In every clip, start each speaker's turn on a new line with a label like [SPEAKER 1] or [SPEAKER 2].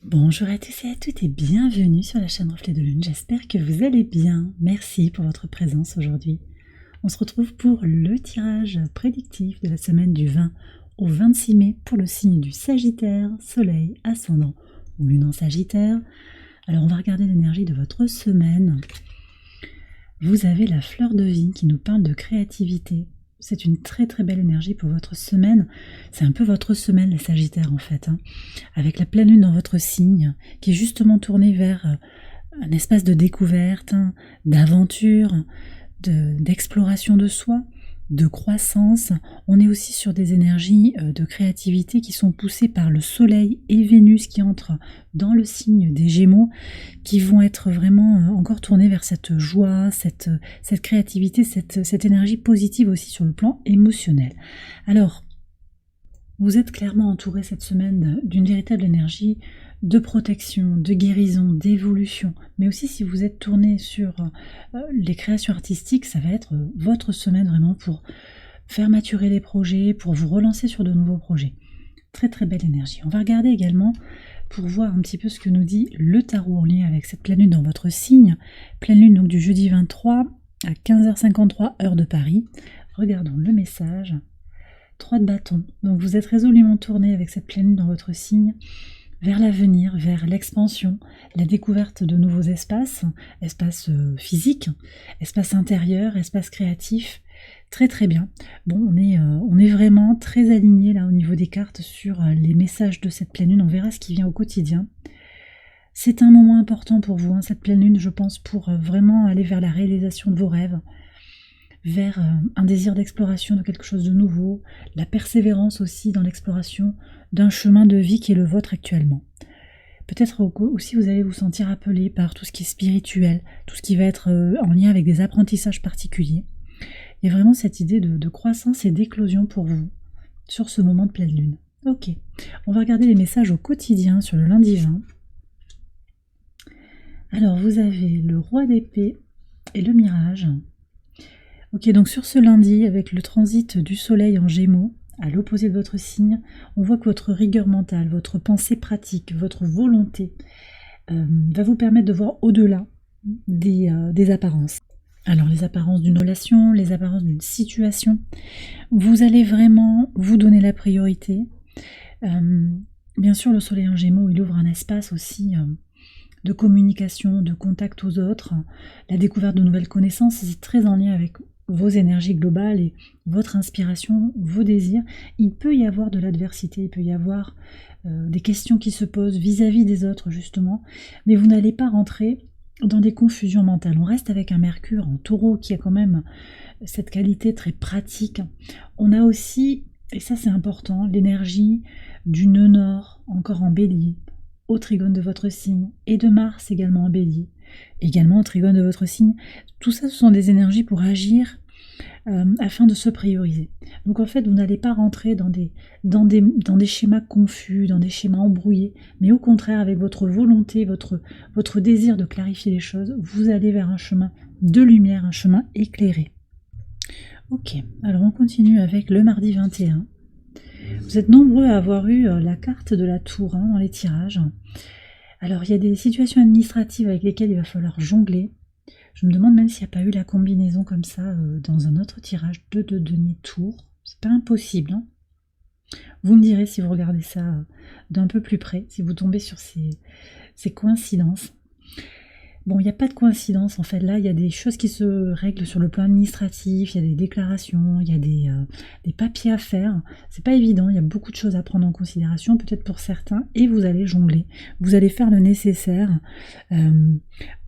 [SPEAKER 1] Bonjour à tous et à toutes et bienvenue sur la chaîne Reflet de Lune. J'espère que vous allez bien. Merci pour votre présence aujourd'hui. On se retrouve pour le tirage prédictif de la semaine du 20 au 26 mai pour le signe du Sagittaire, Soleil, Ascendant ou Lune en Sagittaire. Alors on va regarder l'énergie de votre semaine. Vous avez la fleur de vie qui nous parle de créativité. C'est une très très belle énergie pour votre semaine. C'est un peu votre semaine les Sagittaires en fait, avec la pleine lune dans votre signe, qui est justement tournée vers un espace de découverte, d'aventure, d'exploration de soi, de croissance. On est aussi sur des énergies de créativité qui sont poussées par le Soleil et Vénus qui entrent dans le signe des Gémeaux, qui vont être vraiment encore tournées vers cette joie, cette créativité, cette énergie positive aussi sur le plan émotionnel. Alors, vous êtes clairement entouré cette semaine d'une véritable énergie de protection, de guérison, d'évolution. Mais aussi si vous êtes tourné sur les créations artistiques, ça va être votre semaine vraiment pour faire maturer les projets, pour vous relancer sur de nouveaux projets. Très très belle énergie. On va regarder également pour voir un petit peu ce que nous dit le tarot en lien avec cette pleine lune dans votre signe. Pleine lune donc du jeudi 23 à 15h53 heure de Paris. Regardons le message. 3 de bâton. Donc vous êtes résolument tourné avec cette pleine lune dans votre signe vers l'avenir, vers l'expansion, la découverte de nouveaux espaces, espaces physiques, espaces intérieurs, espaces créatifs. Très très bien. Bon, on est vraiment très aligné là au niveau des cartes sur les messages de cette pleine lune. On verra ce qui vient au quotidien. C'est un moment important pour vous, cette pleine lune, je pense, pour vraiment aller vers la réalisation de vos rêves, vers un désir d'exploration de quelque chose de nouveau, la persévérance aussi dans l'exploration d'un chemin de vie qui est le vôtre actuellement. Peut-être aussi vous allez vous sentir appelé par tout ce qui est spirituel, tout ce qui va être en lien avec des apprentissages particuliers. Il y a vraiment cette idée de croissance et d'éclosion pour vous sur ce moment de pleine lune. Ok, on va regarder les messages au quotidien sur le lundi 20. Alors vous avez le roi d'épée et le mirage. Ok, donc sur ce lundi, avec le transit du soleil en Gémeaux, à l'opposé de votre signe, on voit que votre rigueur mentale, votre pensée pratique, votre volonté va vous permettre de voir au-delà des apparences. Alors les apparences d'une relation, les apparences d'une situation, vous allez vraiment vous donner la priorité. Bien sûr, le soleil en Gémeaux, il ouvre un espace aussi de communication, de contact aux autres, la découverte de nouvelles connaissances, c'est très en lien avec vos énergies globales et votre inspiration, vos désirs. Il peut y avoir de l'adversité, il peut y avoir des questions qui se posent vis-à-vis des autres justement, mais vous n'allez pas rentrer dans des confusions mentales. On reste avec un Mercure en Taureau qui a quand même cette qualité très pratique. On a aussi, et ça c'est important, l'énergie du nœud nord encore en Bélier, au trigone de votre signe, et de Mars également en Bélier, également au trigone de votre signe. Tout ça, ce sont des énergies pour agir afin de se prioriser. Donc en fait, vous n'allez pas rentrer dans des schémas confus, dans des schémas embrouillés, mais au contraire, avec votre volonté, votre désir de clarifier les choses, vous allez vers un chemin de lumière, un chemin éclairé. Ok, alors on continue avec le mardi 21. Vous êtes nombreux à avoir eu la carte de la tour dans les tirages. Alors il y a des situations administratives avec lesquelles il va falloir jongler. Je me demande même s'il n'y a pas eu la combinaison comme ça dans un autre tirage de denier tour. C'est pas impossible. Vous me direz si vous regardez ça d'un peu plus près, si vous tombez sur ces coïncidences. Bon, il n'y a pas de coïncidence en fait. Là, il y a des choses qui se règlent sur le plan administratif, il y a des déclarations, il y a des papiers à faire. C'est pas évident, il y a beaucoup de choses à prendre en considération, peut-être pour certains, et vous allez jongler. Vous allez faire le nécessaire.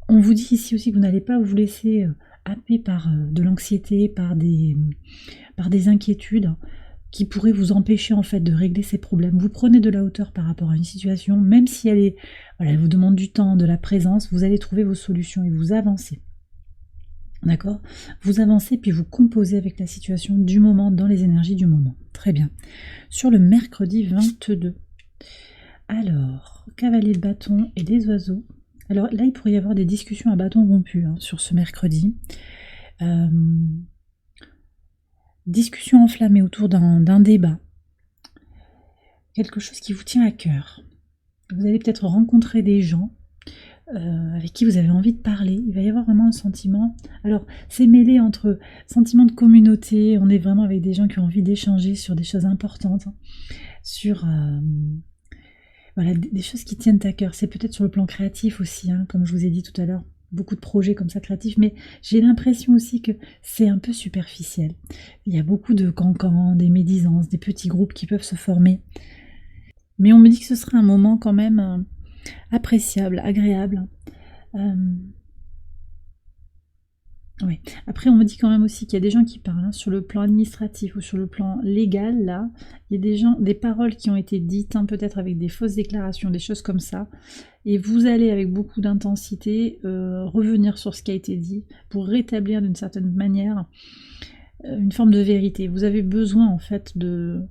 [SPEAKER 1] On vous dit ici aussi que vous n'allez pas vous laisser happer par de l'anxiété, par des inquiétudes qui pourraient vous empêcher en fait de régler ces problèmes. Vous prenez de la hauteur par rapport à une situation, même si elle vous demande du temps, de la présence, vous allez trouver vos solutions et vous avancez. D'accord ? Vous avancez puis vous composez avec la situation du moment, dans les énergies du moment. Très bien. Sur le mercredi 22. Alors, cavalier de bâton et des oiseaux. Alors là, il pourrait y avoir des discussions à bâton rompu sur ce mercredi. Discussion enflammée autour d'un débat. Quelque chose qui vous tient à cœur. Vous allez peut-être rencontrer des gens avec qui vous avez envie de parler. Il va y avoir vraiment un sentiment. Alors, c'est mêlé entre sentiment de communauté, on est vraiment avec des gens qui ont envie d'échanger sur des choses importantes, sur voilà, des choses qui tiennent à cœur. C'est peut-être sur le plan créatif aussi, comme je vous ai dit tout à l'heure, beaucoup de projets comme ça créatifs, mais j'ai l'impression aussi que c'est un peu superficiel. Il y a beaucoup de cancans, des médisances, des petits groupes qui peuvent se former. Mais on me dit que ce sera un moment quand même appréciable, agréable. Oui. Après, on me dit quand même aussi qu'il y a des gens qui parlent sur le plan administratif ou sur le plan légal. Là, il y a des gens, des paroles qui ont été dites, peut-être avec des fausses déclarations, des choses comme ça. Et vous allez avec beaucoup d'intensité revenir sur ce qui a été dit pour rétablir d'une certaine manière une forme de vérité. Vous avez besoin en fait de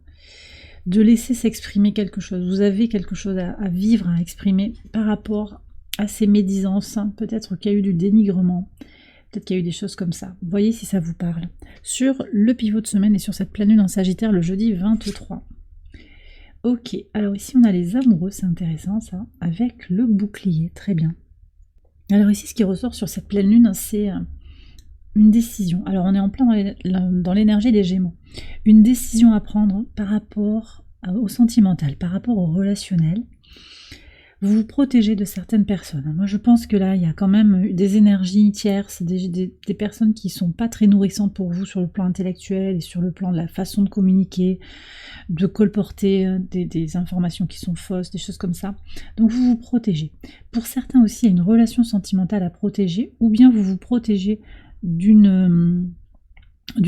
[SPEAKER 1] laisser s'exprimer quelque chose. Vous avez quelque chose à vivre, à exprimer par rapport à ces médisances. Peut-être qu'il y a eu du dénigrement. Peut-être qu'il y a eu des choses comme ça. Voyez si ça vous parle. Sur le pivot de semaine et sur cette pleine lune en Sagittaire le jeudi 23. Ok, alors ici on a les amoureux, c'est intéressant ça, avec le bouclier, très bien. Alors ici ce qui ressort sur cette pleine lune, c'est une décision. Alors on est en plein dans l'énergie des Gémeaux. Une décision à prendre par rapport au sentimental, par rapport au relationnel. Vous vous protégez de certaines personnes. Moi, je pense que là, il y a quand même des énergies tierces, des personnes qui sont pas très nourrissantes pour vous sur le plan intellectuel et sur le plan de la façon de communiquer, de colporter des informations qui sont fausses, des choses comme ça. Donc, vous vous protégez. Pour certains aussi, il y a une relation sentimentale à protéger, ou bien vous vous protégez d'une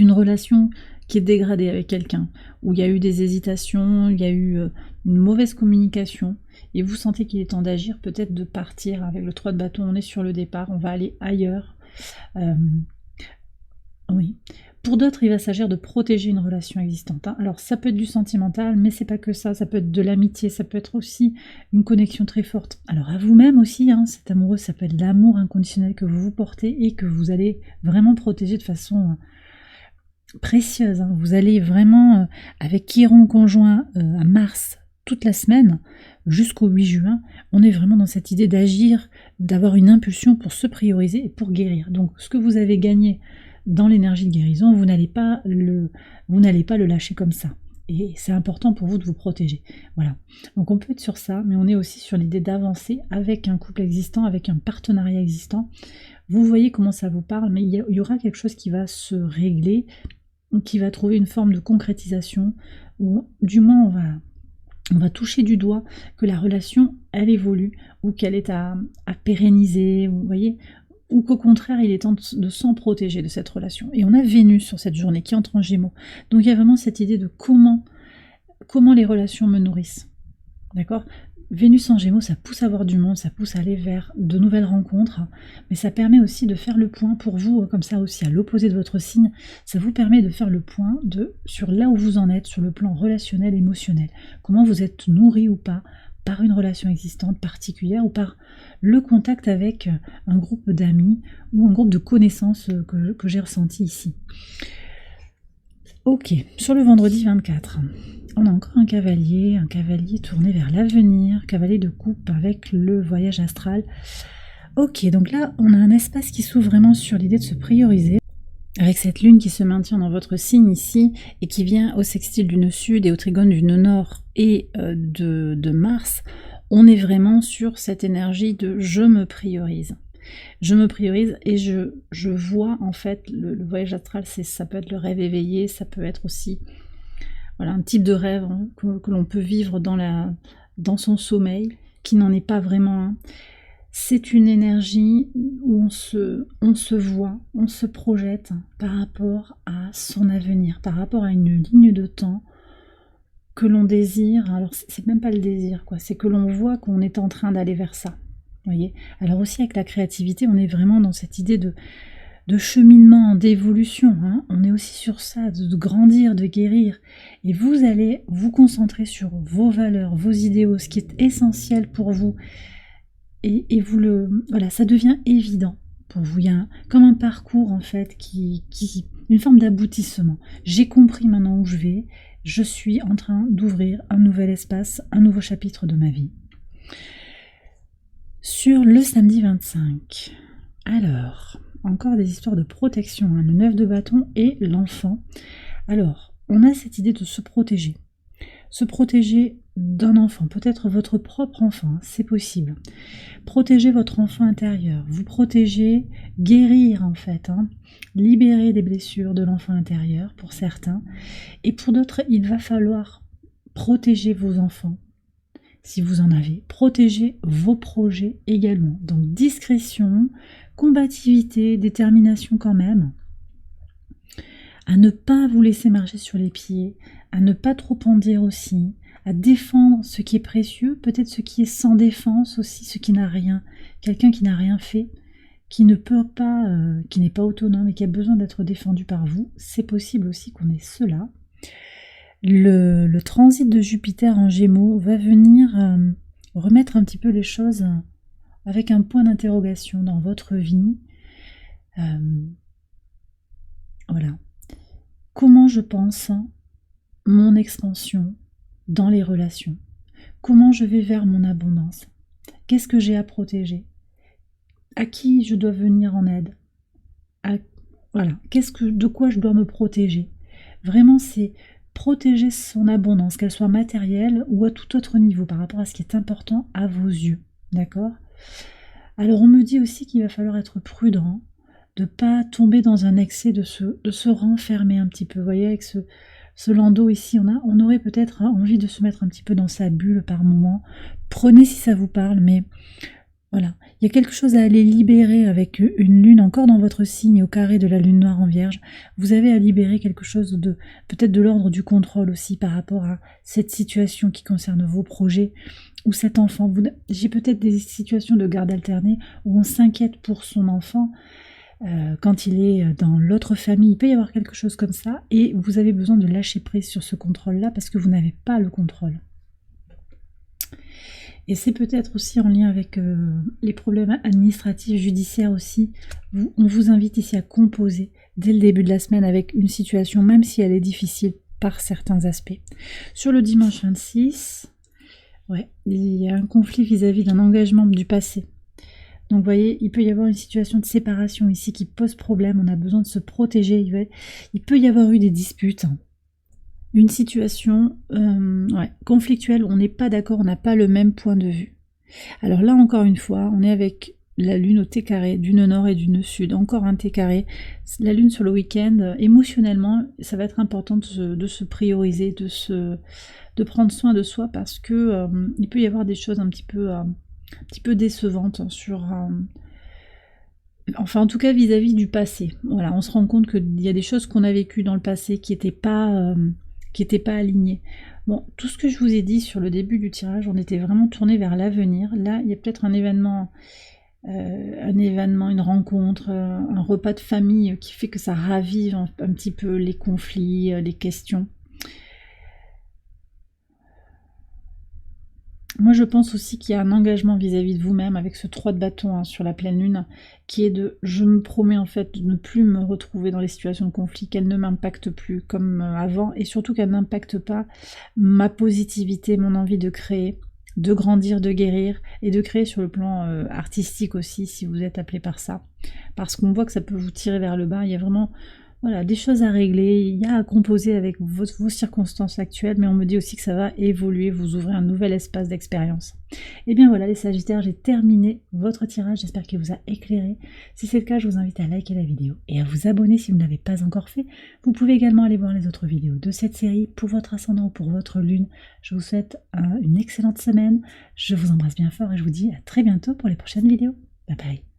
[SPEAKER 1] relation qui est dégradée avec quelqu'un, où il y a eu des hésitations, il y a eu une mauvaise communication, et vous sentez qu'il est temps d'agir, peut-être de partir avec le 3 de bâton, on est sur le départ, on va aller ailleurs. Oui. Pour d'autres, il va s'agir de protéger une relation existante. Alors ça peut être du sentimental, mais c'est pas que ça, ça peut être de l'amitié, ça peut être aussi une connexion très forte. Alors à vous-même aussi, cet amoureux, ça peut être l'amour inconditionnel que vous vous portez et que vous allez vraiment protéger de façon précieuse. Vous allez vraiment, avec Chiron conjoint à Mars toute la semaine, jusqu'au 8 juin, on est vraiment dans cette idée d'agir, d'avoir une impulsion pour se prioriser et pour guérir. Donc ce que vous avez gagné dans l'énergie de guérison, vous n'allez pas le lâcher comme ça. Et c'est important pour vous de vous protéger. Voilà. Donc on peut être sur ça, mais on est aussi sur l'idée d'avancer avec un couple existant, avec un partenariat existant. Vous voyez comment ça vous parle, mais il y aura quelque chose qui va se régler, qui va trouver une forme de concrétisation, ou du moins on va toucher du doigt que la relation, elle évolue, ou qu'elle est à pérenniser, vous voyez, ou qu'au contraire, il est temps de s'en protéger de cette relation. Et on a Vénus sur cette journée qui entre en Gémeaux. Donc il y a vraiment cette idée de comment les relations me nourrissent. D'accord ? Vénus en Gémeaux, ça pousse à voir du monde, ça pousse à aller vers de nouvelles rencontres, mais ça permet aussi de faire le point pour vous, comme ça aussi à l'opposé de votre signe, ça vous permet de faire le point sur là où vous en êtes, sur le plan relationnel, émotionnel. Comment vous êtes nourri ou pas par une relation existante particulière ou par le contact avec un groupe d'amis ou un groupe de connaissances que j'ai ressenti ici. Ok, sur le vendredi 24, on a encore un cavalier tourné vers l'avenir, cavalier de coupe avec le voyage astral. Ok, donc là, on a un espace qui s'ouvre vraiment sur l'idée de se prioriser, avec cette lune qui se maintient dans votre signe ici, et qui vient au sextile du nœud sud et au trigone du nœud nord et de Mars. On est vraiment sur cette énergie de « je me priorise ». Je me priorise et je vois en fait le voyage astral, ça peut être le rêve éveillé, ça peut être aussi un type de rêve que l'on peut vivre dans son sommeil, qui n'en est pas vraiment un. C'est une énergie où on se voit, on se projette par rapport à son avenir, par rapport à une ligne de temps que l'on désire. Alors c'est même pas le désir, c'est que l'on voit qu'on est en train d'aller vers ça. Voyez. Alors aussi avec la créativité, on est vraiment dans cette idée de cheminement, d'évolution. On est aussi sur ça, de grandir, de guérir. Et vous allez vous concentrer sur vos valeurs, vos idéaux, ce qui est essentiel pour vous. Et vous ça devient évident pour vous. Il y a comme un parcours en fait une forme d'aboutissement. J'ai compris maintenant où je vais. Je suis en train d'ouvrir un nouvel espace, un nouveau chapitre de ma vie. Sur le samedi 25, alors, encore des histoires de protection, hein, le 9 de bâton et l'enfant. Alors, on a cette idée de se protéger. Se protéger d'un enfant, peut-être votre propre enfant, hein, c'est possible. Protéger votre enfant intérieur, vous protéger, guérir en fait, hein, libérer des blessures de l'enfant intérieur pour certains. Et pour d'autres, il va falloir protéger vos enfants, si vous en avez, protéger vos projets également. Donc discrétion, combativité, détermination quand même, à ne pas vous laisser marcher sur les pieds, à ne pas trop en dire aussi, à défendre ce qui est précieux, peut-être ce qui est sans défense aussi, ce qui n'a rien, quelqu'un qui n'a rien fait, qui ne peut pas, qui n'est pas autonome et qui a besoin d'être défendu par vous, c'est possible aussi qu'on ait cela. Le transit de Jupiter en Gémeaux va venir remettre un petit peu les choses avec un point d'interrogation dans votre vie. Voilà. Comment je pense mon expansion dans les relations? Comment je vais vers mon abondance? Qu'est-ce que j'ai à protéger? À qui je dois venir en aide? Voilà. De quoi je dois me protéger? Vraiment, c'est protéger son abondance, qu'elle soit matérielle ou à tout autre niveau par rapport à ce qui est important à vos yeux. D'accord? Alors on me dit aussi qu'il va falloir être prudent, de ne pas tomber dans un excès, de se renfermer un petit peu. Vous voyez, avec ce landau ici, on aurait peut-être envie de se mettre un petit peu dans sa bulle par moment. Prenez si ça vous parle, mais voilà, il y a quelque chose à aller libérer avec une lune encore dans votre signe au carré de la lune noire en Vierge. Vous avez à libérer quelque chose de peut-être de l'ordre du contrôle aussi par rapport à cette situation qui concerne vos projets ou cet enfant. J'ai peut-être des situations de garde alternée où on s'inquiète pour son enfant quand il est dans l'autre famille. Il peut y avoir quelque chose comme ça et vous avez besoin de lâcher prise sur ce contrôle-là parce que vous n'avez pas le contrôle. Et c'est peut-être aussi en lien avec les problèmes administratifs, judiciaires aussi. On vous invite ici à composer dès le début de la semaine avec une situation, même si elle est difficile par certains aspects. Sur le dimanche 26, ouais, il y a un conflit vis-à-vis d'un engagement du passé. Donc vous voyez, il peut y avoir une situation de séparation ici qui pose problème, on a besoin de se protéger. Il peut y avoir eu des disputes. Une situation conflictuelle, on n'est pas d'accord, on n'a pas le même point de vue. Alors là, encore une fois, on est avec la lune au T carré, du nœud nord et du nœud sud, encore un T carré. La lune sur le week-end, émotionnellement, ça va être important de se prioriser, de prendre soin de soi parce que il peut y avoir des choses un petit peu décevantes sur... Enfin, en tout cas, vis-à-vis du passé. Voilà, on se rend compte qu'il y a des choses qu'on a vécues dans le passé qui n'étaient pas alignées. Bon, tout ce que je vous ai dit sur le début du tirage, on était vraiment tourné vers l'avenir. Là, il y a peut-être un événement, une rencontre, un repas de famille qui fait que ça ravive un petit peu les conflits, les questions. Moi, je pense aussi qu'il y a un engagement vis-à-vis de vous-même avec ce 3 de bâton sur la pleine lune, qui est de, je me promets en fait de ne plus me retrouver dans les situations de conflit, qu'elles ne m'impactent plus comme avant, et surtout qu'elles n'impactent pas ma positivité, mon envie de créer, de grandir, de guérir, et de créer sur le plan artistique aussi, si vous êtes appelé par ça. Parce qu'on voit que ça peut vous tirer vers le bas, il y a vraiment... Voilà, des choses à régler, il y a à composer avec vos circonstances actuelles, mais on me dit aussi que ça va évoluer, vous ouvrez un nouvel espace d'expérience. Et bien voilà les Sagittaires, j'ai terminé votre tirage, j'espère qu'il vous a éclairé. Si c'est le cas, je vous invite à liker la vidéo et à vous abonner si vous ne l'avez pas encore fait. Vous pouvez également aller voir les autres vidéos de cette série pour votre ascendant ou pour votre lune. Je vous souhaite une excellente semaine, je vous embrasse bien fort et je vous dis à très bientôt pour les prochaines vidéos. Bye bye.